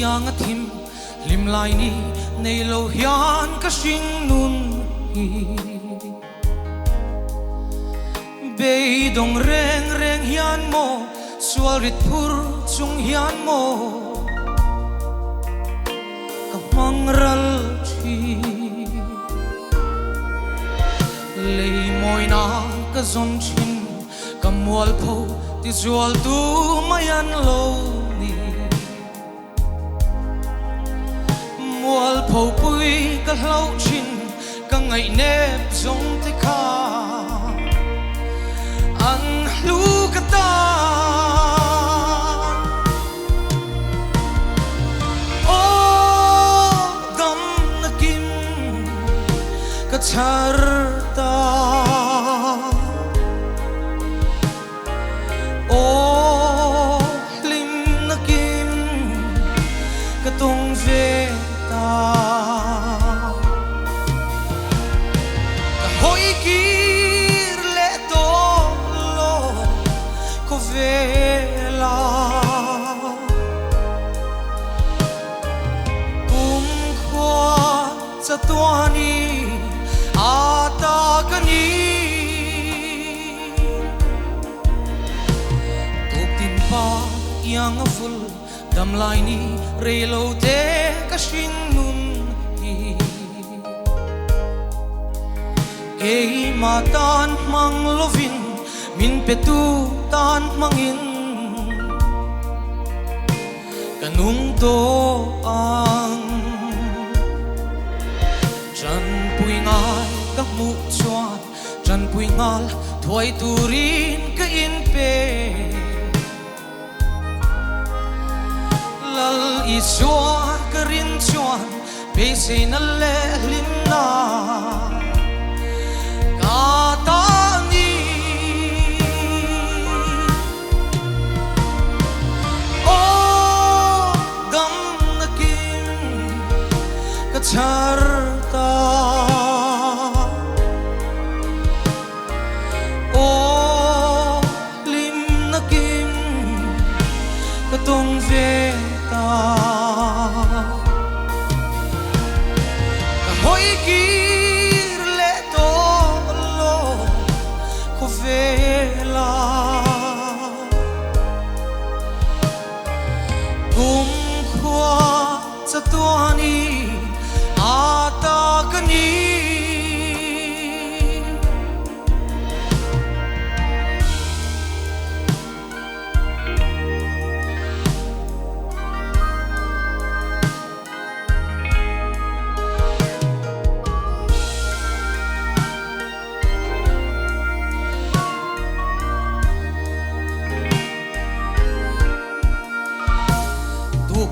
yang a thim lim lai ni nei lo hian ka hring nun hi be dong reng reng hian mo sual rit phur chung hian mo ka mangral thi lei moi na ka zon chin ka mual pho ti zual tu mayan lo ni mual pho pui ka hlau chin ka ngai nep zong te kha an lu ka ta o dam na kim ka char ta o lim na kim ka tung ve ta ka hoi kir le to lo ko vela kum khwa cha tuani ata kani tuk tin pa yang a full dam lai ni re lo te ka shin nun hi ei ma tan mang lovin min pe tu tan mangin kanung to ang chan pui ngai ka mu chuan chan pui ngal thoi turin ka in pe lal i chuan ka rin chuan pe se na le lin na ka ta ni o dam na kim ka char ta o lim na kim ka tong ve ta ka hoi kir le to lo ko vela kum khwa cha tuani ata kani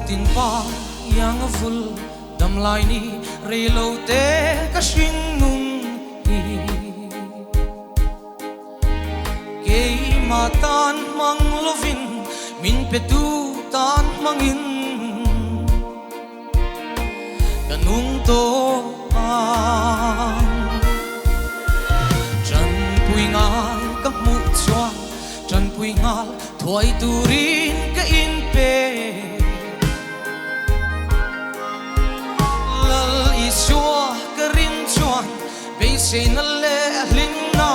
tin pa yang a full dam lai ni re lo te ka shin nun hi ke ma tan mang lovin min pe tu tan mangin kanung to ang chan pui ngal ka mu chuan chan pui ngal thoi turin ka in pe chua ka rin chuan be se na le lin na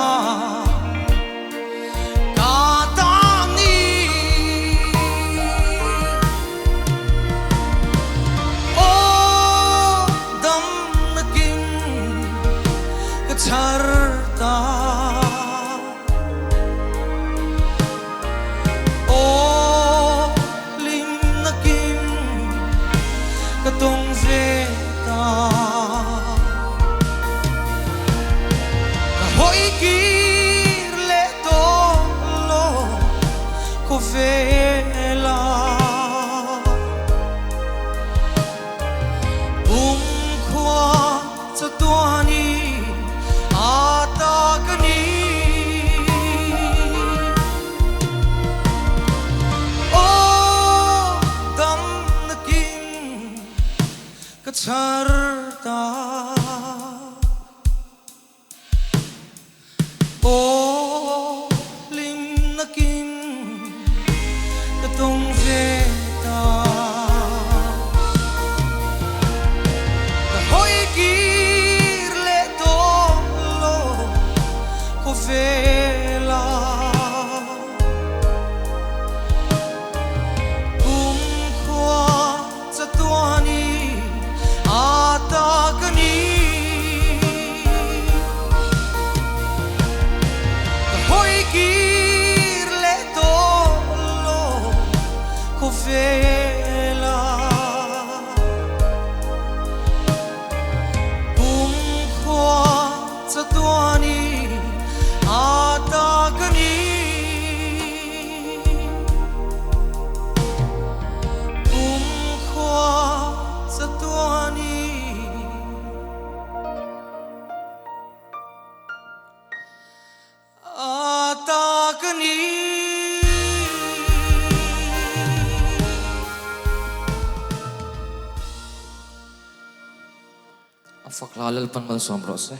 ka ta ni o dam na kim ka char ta o lim na kim ka tong ve ta hoi kir le to lo ko vela khwa cha tuani ata kani o dam na kim ka char ta o lim na kim vela bum khwa cha tuani ata kani bum khwa cha tuani ata kani fakla lal pan mal sombro se